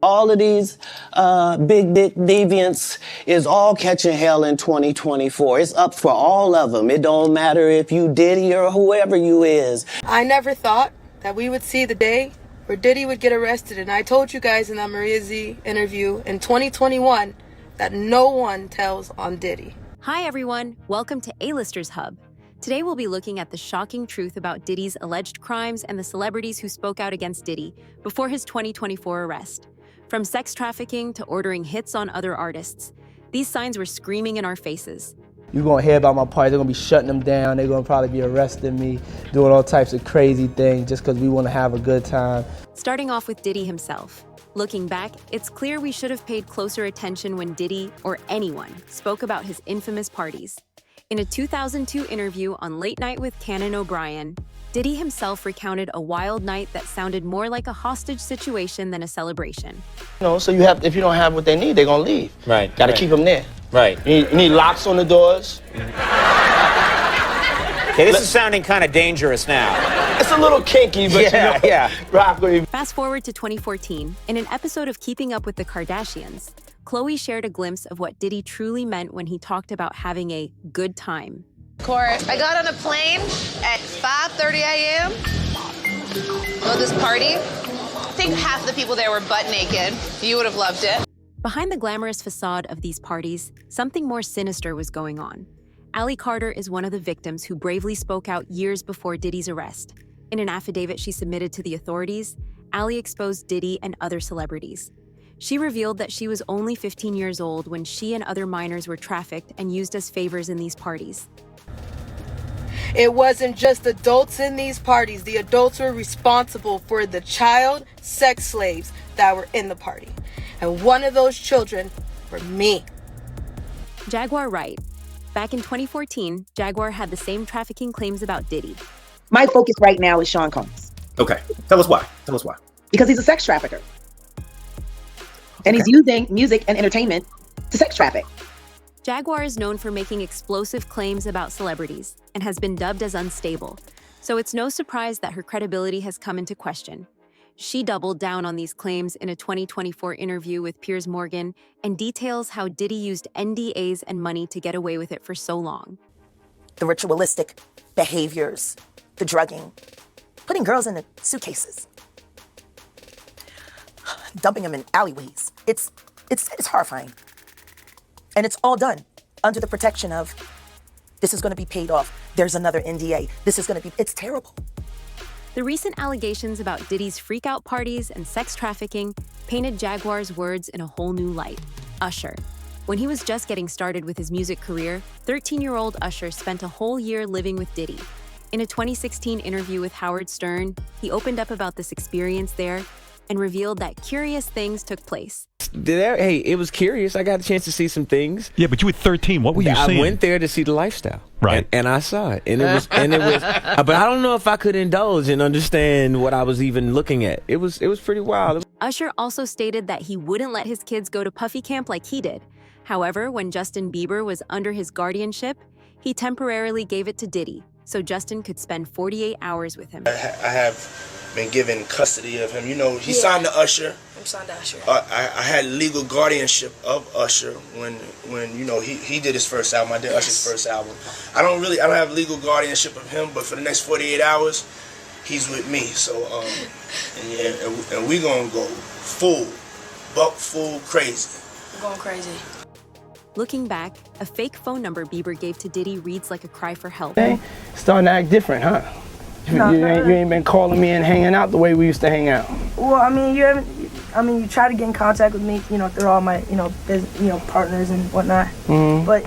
all of these big dick deviants is all catching hell in 2024. It's up for all of them. It don't matter if you Diddy or whoever you is. I never thought that we would see the day where Diddy would get arrested, and I told you guys in that Maria Z interview in 2021 that no one tells on Diddy. Hi everyone, welcome to A-Listers Hub. Today we'll be looking at the shocking truth about Diddy's alleged crimes and the celebrities who spoke out against Diddy before his 2024 arrest. From sex trafficking to ordering hits on other artists, these signs were screaming in our faces. You're gonna hear about my party, they're gonna be shutting them down, they're gonna probably be arresting me, doing all types of crazy things just because we wanna have a good time. Starting off with Diddy himself. Looking back, it's clear we should have paid closer attention when Diddy, or anyone, spoke about his infamous parties. In a 2002 interview on Late Night with Conan O'Brien, Diddy himself recounted a wild night that sounded more like a hostage situation than a celebration. You know, so if you don't have what they need, they're gonna leave. Right. Gotta keep them there. Right. You need locks on the doors. Okay, this is sounding kind of dangerous now. It's a little kinky, but yeah. Rock with me. Fast forward to 2014, in an episode of Keeping Up with the Kardashians, Khloe shared a glimpse of what Diddy truly meant when he talked about having a good time. Corey, I got on a plane at 5:30 a.m. Well, this party, I think half the people there were butt naked. You would have loved it. Behind the glamorous facade of these parties, something more sinister was going on. Allie Carter is one of the victims who bravely spoke out years before Diddy's arrest. In an affidavit she submitted to the authorities, Allie exposed Diddy and other celebrities. She revealed that she was only 15 years old when she and other minors were trafficked and used as favors in these parties. It wasn't just adults in these parties. The adults were responsible for the child sex slaves that were in the party. And one of those children were me. Jaguar Wright. Back in 2014, Jaguar had the same trafficking claims about Diddy. My focus right now is Sean Combs. Okay. Tell us why. Because he's a sex trafficker. And he's using music and entertainment to sex traffic. Jaguar is known for making explosive claims about celebrities and has been dubbed as unstable, so it's no surprise that her credibility has come into question. She doubled down on these claims in a 2024 interview with Piers Morgan and details how Diddy used NDAs and money to get away with it for so long. The ritualistic behaviors, the drugging, putting girls in the suitcases, dumping them in alleyways. It's horrifying. And it's all done under the protection of, this is gonna be paid off. There's another NDA. It's terrible. The recent allegations about Diddy's freak-out parties and sex trafficking painted Jaguar's words in a whole new light. Usher. When he was just getting started with his music career, 13-year-old Usher spent a whole year living with Diddy. In a 2016 interview with Howard Stern, he opened up about this experience there and revealed that curious things took place. Hey, it was curious. I got a chance to see some things. Yeah, but you were 13. What were you seeing? I went there to see the lifestyle. Right. And I saw it. And it was but I don't know if I could indulge and understand what I was even looking at. It was pretty wild. Usher also stated that he wouldn't let his kids go to Puffy Camp like he did. However, when Justin Bieber was under his guardianship, he temporarily gave it to Diddy, so Justin could spend 48 hours with him. I have been given custody of him. You know, he signed to Usher. I'm signed to Usher. I had legal guardianship of Usher when you know he did his first album. I did Usher's first album. I don't have legal guardianship of him, but for the next 48 hours, he's with me. So and we gonna go full crazy. We're going crazy. Looking back, a fake phone number Bieber gave to Diddy reads like a cry for help. Hey, starting to act different, huh? You ain't been calling me and hanging out the way we used to hang out. Well, I mean, you try to get in contact with me, through all my, partners and whatnot. Mm-hmm. But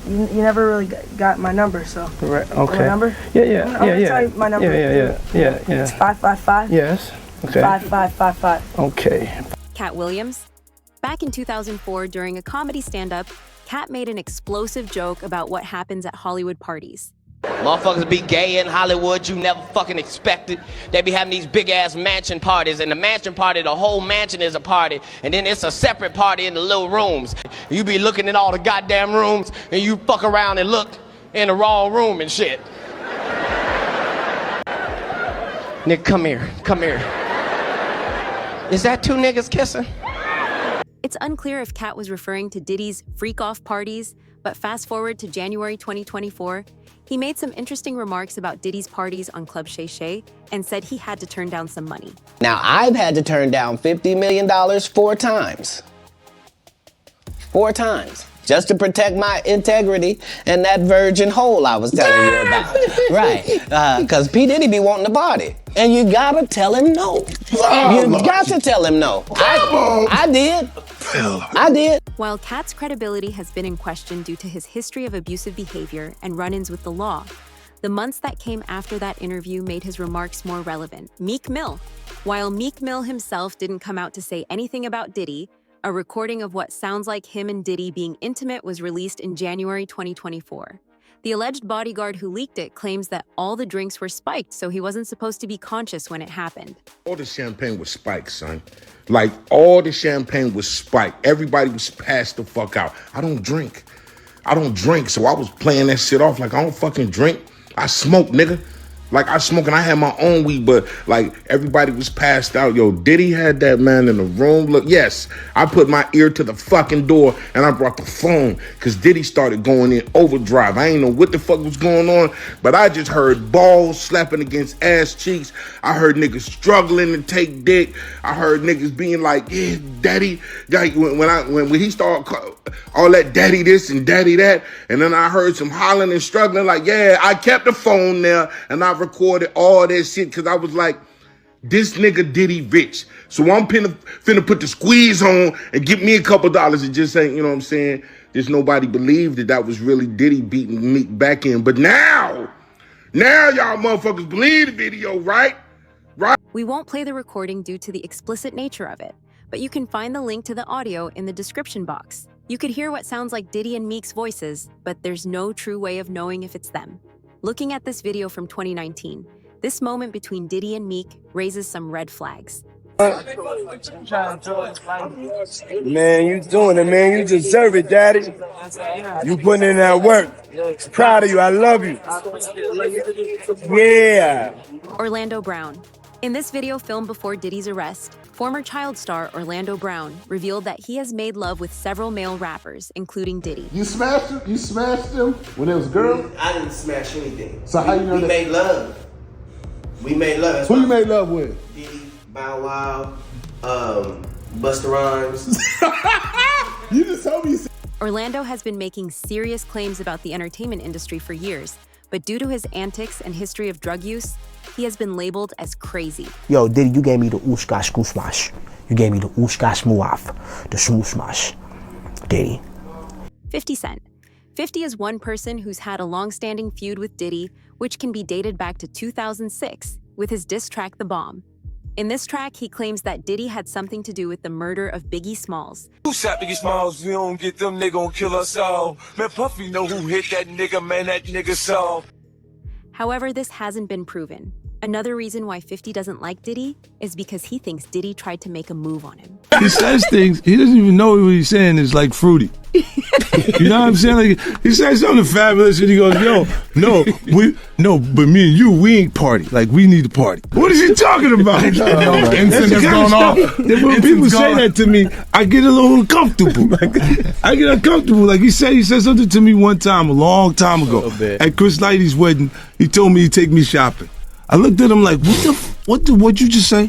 you never really got my number, so. Right. Okay. My number? Yeah. I'm gonna tell you my number. Yeah. It's 555. Yes. Okay. 5555. Okay. Cat Williams. Back in 2004, during a comedy stand-up, Cat made an explosive joke about what happens at Hollywood parties. Motherfuckers be gay in Hollywood, you never fucking expected. They be having these big-ass mansion parties, and the mansion party, the whole mansion is a party, and then it's a separate party in the little rooms. You be looking at all the goddamn rooms, and you fuck around and look in the wrong room and shit. Nick, come here. Is that two niggas kissing? It's unclear if Cat was referring to Diddy's freak-off parties, but fast forward to January 2024, he made some interesting remarks about Diddy's parties on Club Shay Shay and said he had to turn down some money. Now, I've had to turn down $50 million 4 times. 4 times. Just to protect my integrity and that virgin hole I was telling you about. Right. Because P. Diddy be wanting to party. And you gotta tell him no. You got to tell him no. I did. I did. While Cat's credibility has been in question due to his history of abusive behavior and run-ins with the law, the months that came after that interview made his remarks more relevant. Meek Mill. While Meek Mill himself didn't come out to say anything about Diddy, a recording of what sounds like him and Diddy being intimate was released in January 2024. The alleged bodyguard who leaked it claims that all the drinks were spiked, so he wasn't supposed to be conscious when it happened. All the champagne was spiked, son. Like, all the champagne was spiked. Everybody was passed the fuck out. I don't drink, so I was playing that shit off like I don't fucking drink. I smoke, nigga. Like, I smoke and I had my own weed, but, like, everybody was passed out. Yo, Diddy had that man in the room. Look, yes, I put my ear to the fucking door and I brought the phone because Diddy started going in overdrive. I ain't know what the fuck was going on, but I just heard balls slapping against ass cheeks. I heard niggas struggling to take dick. I heard niggas being like, yeah, daddy. Like, when he started all that daddy this and daddy that, and then I heard some hollering and struggling like, yeah, I kept the phone there and I recorded all that shit because I was like, this nigga Diddy rich. So I'm finna put the squeeze on and get me a couple dollars and just say, you know what I'm saying? Just nobody believed that was really Diddy beating Meek back in. But now y'all motherfuckers believe the video, right? Right? We won't play the recording due to the explicit nature of it, but you can find the link to the audio in the description box. You could hear what sounds like Diddy and Meek's voices, but there's no true way of knowing if it's them. Looking at this video from 2019, this moment between Diddy and Meek raises some red flags. Man, you doing it, man. You deserve it, daddy. You putting in that work. Proud of you. I love you. Yeah. Orlando Brown. In this video filmed before Diddy's arrest, former child star Orlando Brown revealed that he has made love with several male rappers, including Diddy. You smashed him? You smashed him when it was a girl? I didn't smash anything. So how you know we that? made love. We made love. Who you made love with? Diddy, Bow Wow, Busta Rhymes. You just told me. Orlando has been making serious claims about the entertainment industry for years, but due to his antics and history of drug use, he has been labeled as crazy. Yo, Diddy, you gave me the ooshkash gooshmash. You gave me the ooshkash muaf, the smooshmash. Diddy. 50 Cent. 50 is one person who's had a long-standing feud with Diddy, which can be dated back to 2006, with his diss track The Bomb. In this track, he claims that Diddy had something to do with the murder of Biggie Smalls. Who shot Biggie Smalls? We don't get them, they gon' kill us all. Man, Puffy know who hit that nigga, man, that nigga saw. However, this hasn't been proven. Another reason why 50 doesn't like Diddy is because he thinks Diddy tried to make a move on him. He says things, he doesn't even know what he's saying is like fruity. You know what I'm saying? Like, he says something fabulous and he goes, yo, but me and you, we ain't party. Like, we need to party. What is he talking about? Incense has gone off. When people say that to me, I get a little uncomfortable. I get uncomfortable. Like, he said something to me one time, a long time ago. At Chris Lighty's wedding, he told me he'd take me shopping. I looked at him like, what'd you just say?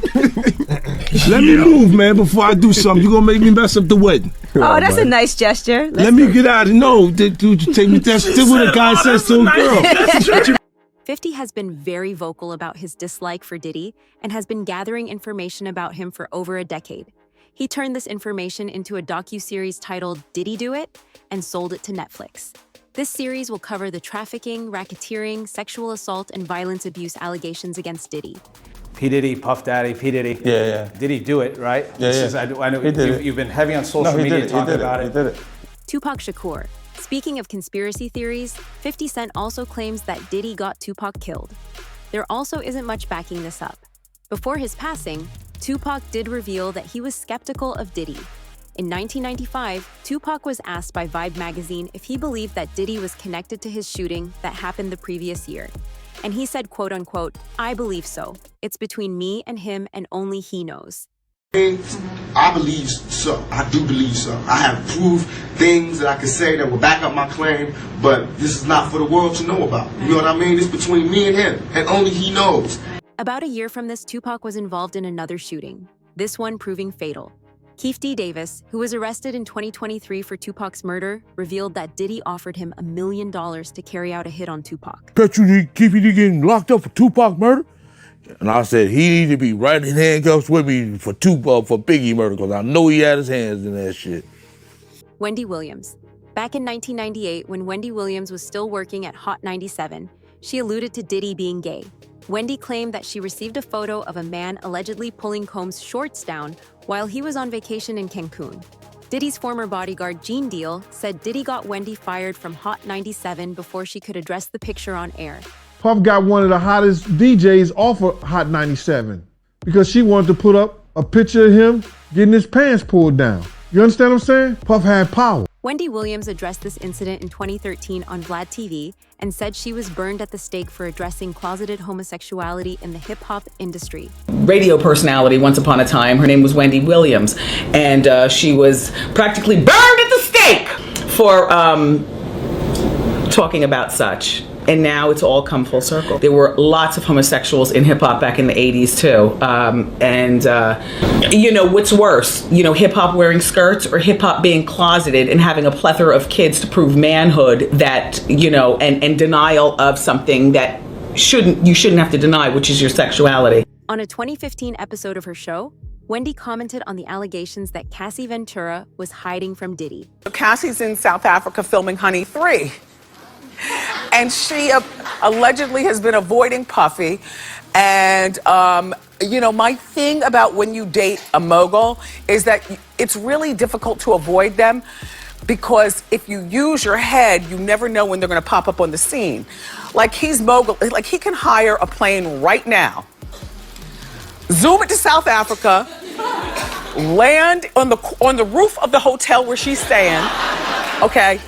Let me move, man, before I do something. You gonna make me mess up the wedding. Oh, that's a nice gesture. Let me get out of no, dude, you take me. That's what a guy says to a girl. 50 has been very vocal about his dislike for Diddy and has been gathering information about him for over a decade. He turned this information into a docuseries titled Diddy Do It and sold it to Netflix. This series will cover the trafficking, racketeering, sexual assault, and violence abuse allegations against Diddy. P. Diddy, Puff Daddy, P. Diddy. Yeah. Diddy Do It, right? Yeah. I know you've been heavy on social media talking about it. He did it. Tupac Shakur. Speaking of conspiracy theories, 50 Cent also claims that Diddy got Tupac killed. There also isn't much backing this up. Before his passing, Tupac did reveal that he was skeptical of Diddy. In 1995, Tupac was asked by Vibe magazine if he believed that Diddy was connected to his shooting that happened the previous year. And he said, quote unquote, "I believe so. It's between me and him and only he knows." I believe so. I do believe so. I have proved things that I can say that will back up my claim, but this is not for the world to know about. You know what I mean? It's between me and him, and only he knows. About a year from this, Tupac was involved in another shooting, this one proving fatal. Keith D. Davis, who was arrested in 2023 for Tupac's murder, revealed that Diddy offered him $1 million to carry out a hit on Tupac. Bet you Keith D getting locked up for Tupac murder? And I said, he need to be right in handcuffs with me for Biggie murder, because I know he had his hands in that shit. Wendy Williams. Back in 1998, when Wendy Williams was still working at Hot 97, she alluded to Diddy being gay. Wendy claimed that she received a photo of a man allegedly pulling Combs' shorts down while he was on vacation in Cancun. Diddy's former bodyguard, Gene Deal, said Diddy got Wendy fired from Hot 97 before she could address the picture on air. Puff got one of the hottest DJs off of Hot 97 because she wanted to put up a picture of him getting his pants pulled down. You understand what I'm saying? Puff had power. Wendy Williams addressed this incident in 2013 on Vlad TV and said she was burned at the stake for addressing closeted homosexuality in the hip-hop industry. Radio personality once upon a time. Her name was Wendy Williams, and she was practically burned at the stake for talking about such. And now it's all come full circle. There were lots of homosexuals in hip hop back in the 80s too. You know, what's worse? You know, hip hop wearing skirts or hip hop being closeted and having a plethora of kids to prove manhood that, you know, and denial of something that you shouldn't have to deny, which is your sexuality. On a 2015 episode of her show, Wendy commented on the allegations that Cassie Ventura was hiding from Diddy. Cassie's in South Africa filming Honey 3. And she allegedly has been avoiding Puffy. And, you know, my thing about when you date a mogul is that it's really difficult to avoid them because if you use your head, you never know when they're going to pop up on the scene. Like he's mogul, like he can hire a plane right now, zoom it to South Africa, land on the roof of the hotel where she's staying, okay?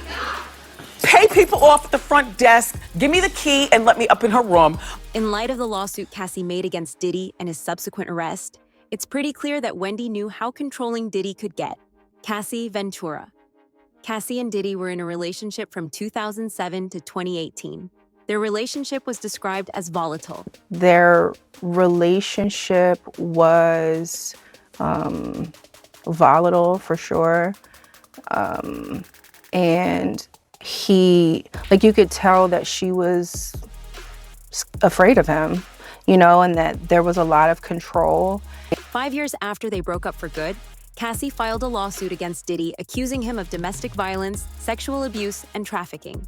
Pay people off at the front desk, give me the key and let me up in her room. In light of the lawsuit Cassie made against Diddy and his subsequent arrest, it's pretty clear that Wendy knew how controlling Diddy could get. Cassie Ventura. Cassie and Diddy were in a relationship from 2007 to 2018. Their relationship was described as volatile. Their relationship was volatile for sure. And you could tell that she was afraid of him, you know, and that there was a lot of control. 5 years after they broke up for good, Cassie filed a lawsuit against Diddy accusing him of domestic violence, sexual abuse, and trafficking.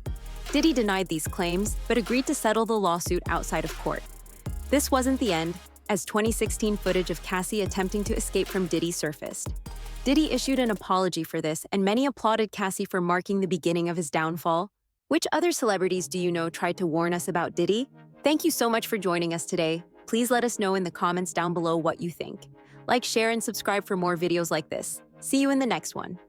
Diddy denied these claims, but agreed to settle the lawsuit outside of court. This wasn't the end, as 2016 footage of Cassie attempting to escape from Diddy surfaced. Diddy issued an apology for this, and many applauded Cassie for marking the beginning of his downfall. Which other celebrities do you know tried to warn us about Diddy? Thank you so much for joining us today. Please let us know in the comments down below what you think. Like, share, and subscribe for more videos like this. See you in the next one.